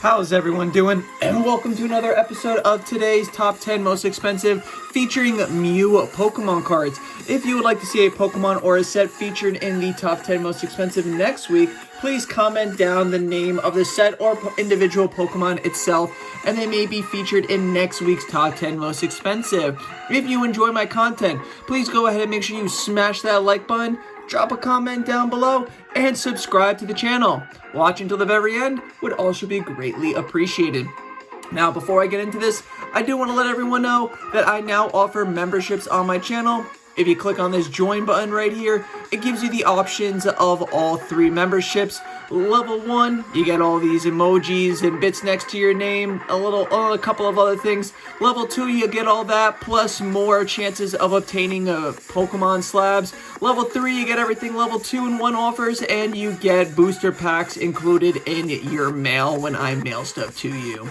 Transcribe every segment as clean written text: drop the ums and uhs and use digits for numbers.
How's everyone doing? And welcome to another episode of today's Top 10 Most Expensive featuring Mew Pokemon cards. If you would like to see a Pokemon or a set featured in the Top 10 Most Expensive next week, please comment down the name of the set or individual Pokemon itself, and they may be featured in next week's Top 10 Most Expensive. If you enjoy my content, please go ahead and make sure you smash that like button, drop a comment down below, and subscribe to the channel. Watch until the very end would also be greatly appreciated. Now, before I get into this, I do want to let everyone know that I now offer memberships on my channel. If you click on this join button right here, it gives you the options of all three memberships. Level 1, you get all these emojis and bits next to your name, a couple of other things. Level 2, you get all that, plus more chances of obtaining Pokemon slabs. Level 3, you get everything Level 2 in 1 offers, and you get booster packs included in your mail when I mail stuff to you.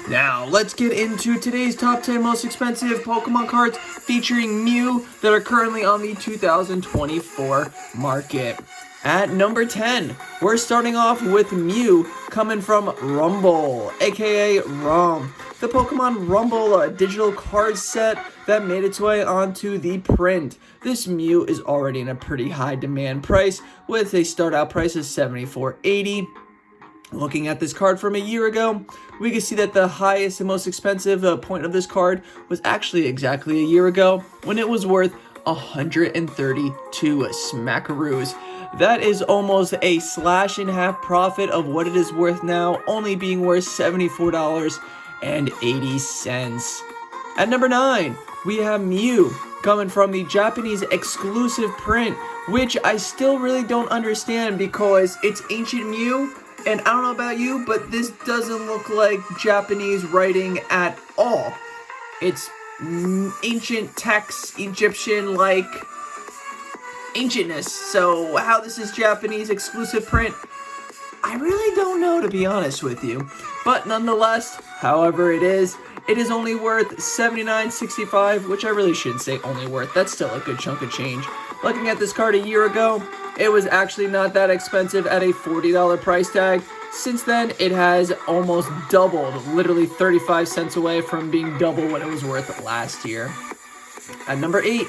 Now, let's get into today's top 10 most expensive Pokemon cards featuring Mew that are currently on the 2024 market. At number 10, we're starting off with Mew coming from Rumble, aka ROM. The Pokemon Rumble digital card set that made its way onto the print. This Mew is already in a pretty high demand price with a start out price of $74.80. Looking at this card from a year ago, we can see that the highest and most expensive point of this card was actually exactly a year ago when it was worth 132 smackaroos. That is almost a slash and half profit of what it is worth now, only being worth $74.80. At number 9, we have Mew coming from the Japanese exclusive print, which I still really don't understand because it's ancient Mew. And I don't know about you, but this doesn't look like Japanese writing at all. It's ancient text, Egyptian-like ancientness. So how this is Japanese exclusive print, I really don't know, to be honest with you. But nonetheless, however it is only worth $79.65, which I really shouldn't say only worth. That's still a good chunk of change. Looking at this card a year ago, it was actually not that expensive at a $40 price tag. Since then, it has almost doubled, literally 35 cents away from being double what it was worth last year. At number 8,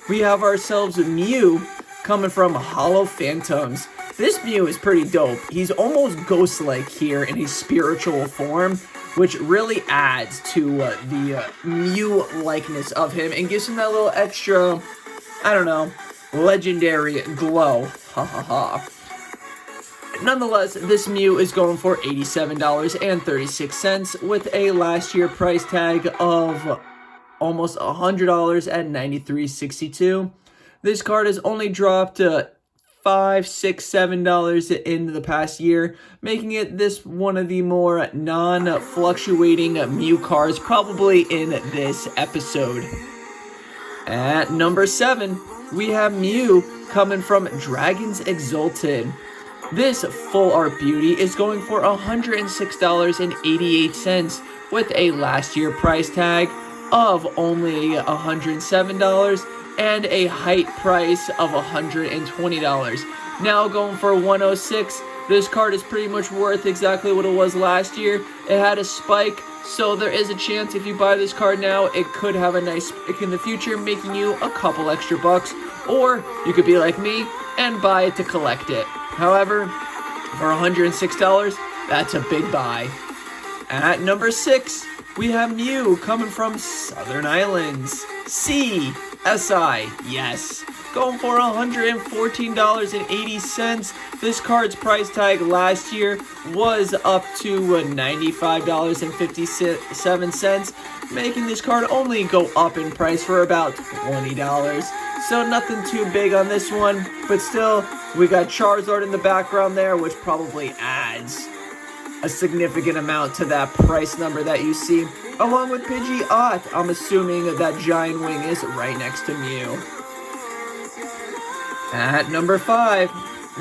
we have ourselves Mew coming from Hollow Phantoms. This Mew is pretty dope. He's almost ghost-like here in his spiritual form, which really adds to the Mew likeness of him and gives him that little extra, I don't know, legendary glow. Ha ha ha. Nonetheless, this Mew is going for $87.36 with a last year price tag of almost $100 at $93.62. This card has only dropped $5, $6, $7 in the past year, making it this one of the more non-fluctuating Mew cards probably in this episode. At number 7, we have Mew coming from Dragons Exalted. This full art beauty is going for $106.88 with a last year price tag of only $107 and a height price of $120. Now going for $106. This card is pretty much worth exactly what it was last year. It had a spike, so there is a chance if you buy this card now, it could have a nice spike in the future, making you a couple extra bucks. Or you could be like me and buy it to collect it. However, for $106, that's a big buy. At number 6, we have Mew coming from Southern Islands. CSI, yes. Going for $114.80. This card's price tag last year was up to $95.57, making this card only go up in price for about $20. So nothing too big on this one, but still, we got Charizard in the background there, which probably adds a significant amount to that price number that you see. Along with Pidgeot, I'm assuming that Giant Wing is right next to Mew. At number 5,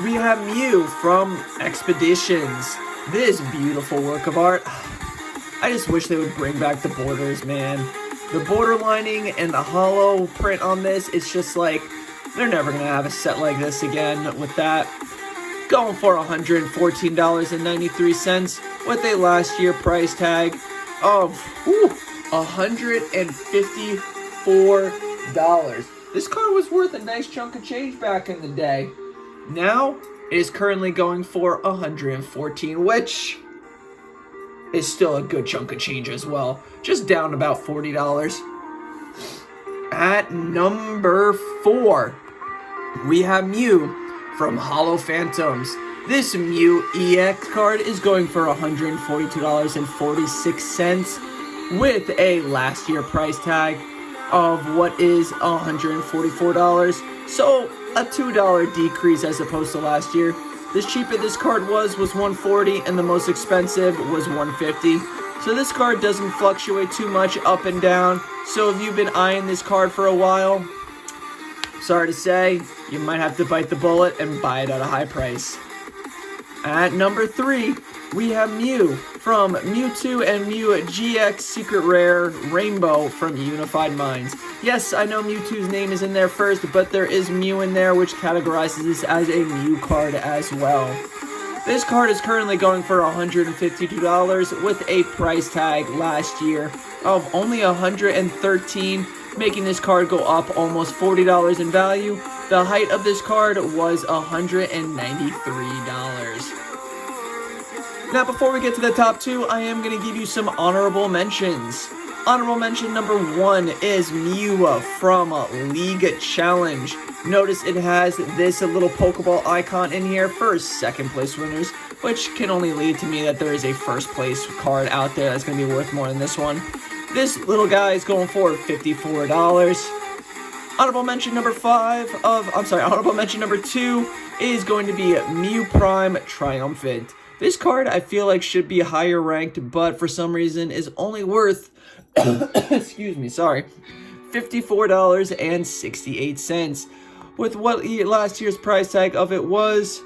we have Mew from Expeditions. This beautiful work of art. I just wish they would bring back the borders, man. The border lining and the hollow print on this, it's just like, they're never going to have a set like this again with that. Going for $114.93. with a last year price tag of $154. This card was worth a nice chunk of change back in the day. Now, it is currently going for $114, which is still a good chunk of change as well. Just down about $40. At number 4, we have Mew from Hollow Phantoms. This Mew EX card is going for $142.46 with a last year price tag of what is $144. So a $2 decrease as opposed to last year. The cheaper this card was $140 and the most expensive was $150. So this card doesn't fluctuate too much up and down. So if you've been eyeing this card for a while, sorry to say, you might have to bite the bullet and buy it at a high price. At number 3, we have Mew from Mewtwo and Mew GX Secret Rare Rainbow from Unified Minds. Yes, I know Mewtwo's name is in there first, but there is Mew in there, which categorizes this as a Mew card as well. This card is currently going for $152 with a price tag last year of only $113, making this card go up almost $40 in value. The height of this card was $193. Now, before we get to the top 2, I am going to give you some honorable mentions. Honorable mention number 1 is Mew from League Challenge. Notice it has this little Pokeball icon in here for second place winners, which can only lead to me that there is a first place card out there that's going to be worth more than this one. This little guy is going for $54. Honorable mention number 2 is going to be Mew Prime Triumphant. This card I feel like should be higher ranked, but for some reason is only worth, $54.68. With what last year's price tag of it was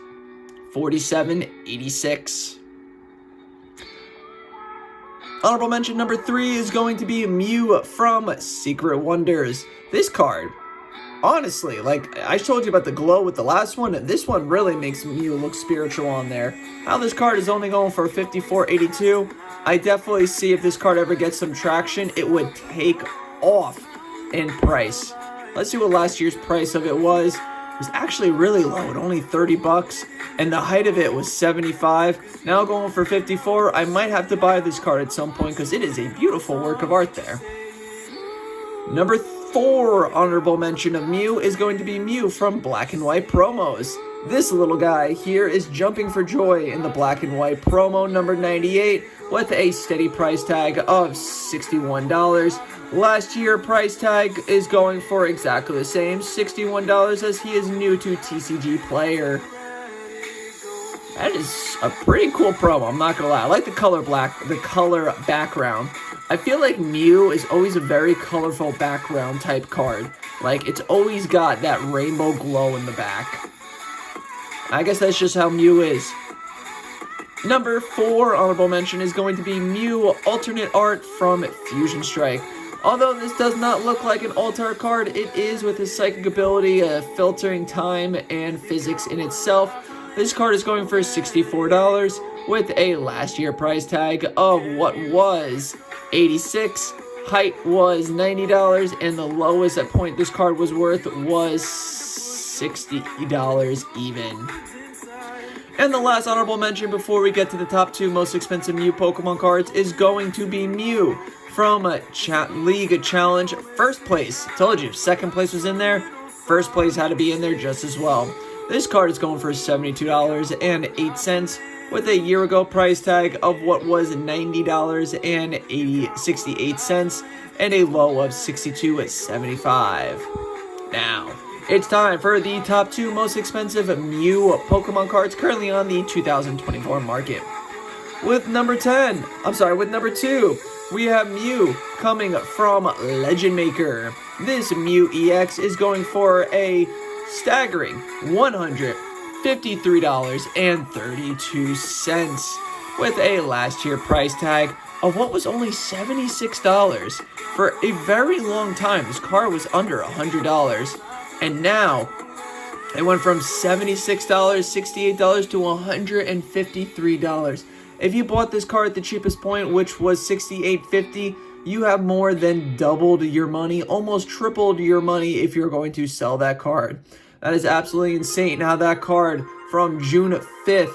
$47.86. Honorable mention number 3 is going to be Mew from Secret Wonders. This card, honestly, like I told you about the glow with the last one, this one really makes Mew look spiritual on there. How this card is only going for $54.82, I definitely see if this card ever gets some traction, it would take off in price. Let's see what last year's price of it was. It was actually really low at only $30, and the height of it was 75. Now going for 54, I might have to buy this card at some point because it is a beautiful work of art there. Number 4 honorable mention of Mew is going to be Mew from Black and White promos. This little guy here is jumping for joy in the Black and White promo number 98 with a steady price tag of $61. Last year price tag is going for exactly the same, $61, as he is new to TCG Player. That is a pretty cool promo, I'm not gonna lie. I like the color background. I feel like Mew is always a very colorful background type card. Like, it's always got that rainbow glow in the back. I guess that's just how Mew is. Number 4 honorable mention is going to be Mew alternate art from Fusion Strike. Although this does not look like an alt art card, it is with his psychic ability, filtering time and physics in itself. This card is going for $64 with a last year price tag of what was $86. Height was $90, and the lowest at point this card was worth was $60 even. And the last honorable mention before we get to the top 2 most expensive Mew Pokemon cards is going to be Mew from League Challenge. First place, told you, second place was in there, first place had to be in there just as well. This card is going for $72.08 with a year ago price tag of what was $90.68 and a low of $62.75. Now, it's time for the top 2 most expensive Mew Pokemon cards currently on the 2024 market. With number 2, we have Mew coming from Legend Maker. This Mew EX is going for a staggering $153.32 with a last year price tag of what was only $76. For a very long time, this card was under $100, and now it went from $76, $68 to $153. If you bought this card at the cheapest point, which was $68.50, you have more than doubled your money, almost tripled your money if you're going to sell that card. That is absolutely insane. Now that card from June 5th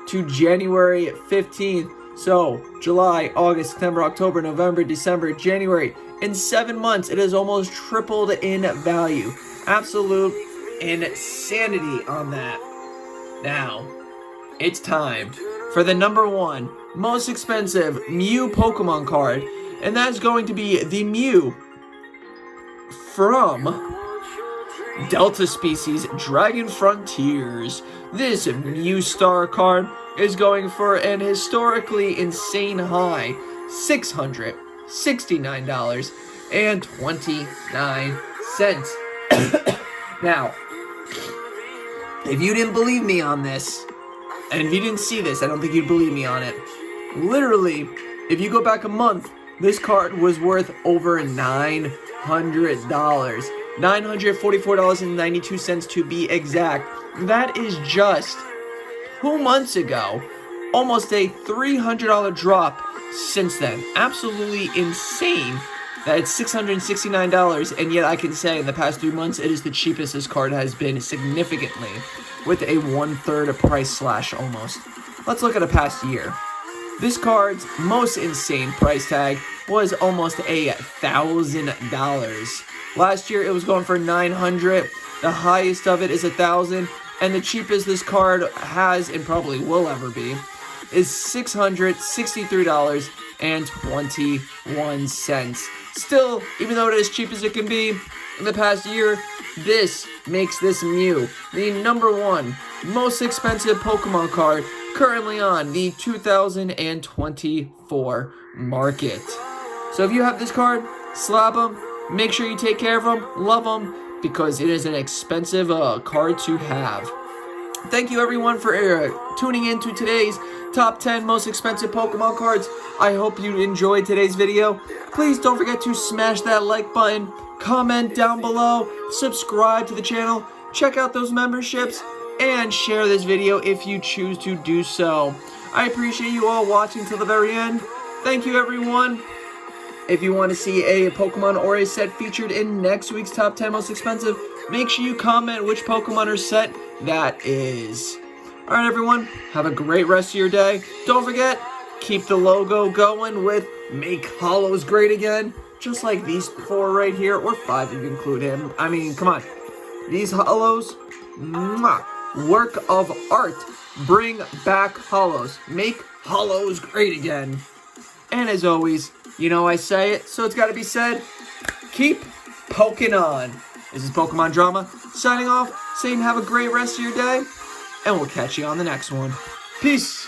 to January 15th, so July, August, September, October, November, December, January, in 7 months, it has almost tripled in value. Absolute insanity on that. Now, it's time for the #1 most expensive Mew Pokemon card, and that's going to be the Mew from Delta Species Dragon Frontiers. This Mew Star card is going for an historically insane high $669.29. Now, if you didn't believe me on this, and if you didn't see this, I don't think you'd believe me on it. Literally, if you go back a month, this card was worth over $900. $944.92 to be exact. That is just 2 months ago. Almost a $300 drop since then. Absolutely insane that it's $669, and yet I can say in the past 3 months it is the cheapest this card has been significantly, with a 1/3 price slash almost. Let's look at a past year. This card's most insane price tag was almost $1,000. Last year it was going for $900. The highest of it is $1,000, and the cheapest this card has and probably will ever be is $663.21. Still, even though it is cheap as it can be in the past year, this makes this Mew the #1 most expensive Pokemon card currently on the 2024 market. So if you have this card, slap them. Make sure you take care of them, love them, because it is an expensive card to have. Thank you everyone for tuning in to today's top 10 most expensive Pokemon cards. I hope you enjoyed today's video. Please don't forget to smash that like button, comment down below, subscribe to the channel, check out those memberships, and share this video if you choose to do so. I appreciate you all watching till the very end. Thank you everyone. If you want to see a Pokemon or a set featured in next week's top 10 most expensive, make sure you comment which Pokemon or set that is. Alright everyone, have a great rest of your day. Don't forget, keep the logo going with Make Hollows Great Again. Just like these 4 right here, or 5 if you include him. I mean, come on. These hollows, mwah, work of art. Bring back hollows. Make hollows great again. And as always, you know I say it, so it's got to be said, keep poking on. This is Pokemon Drama, signing off, saying have a great rest of your day, and we'll catch you on the next one. Peace.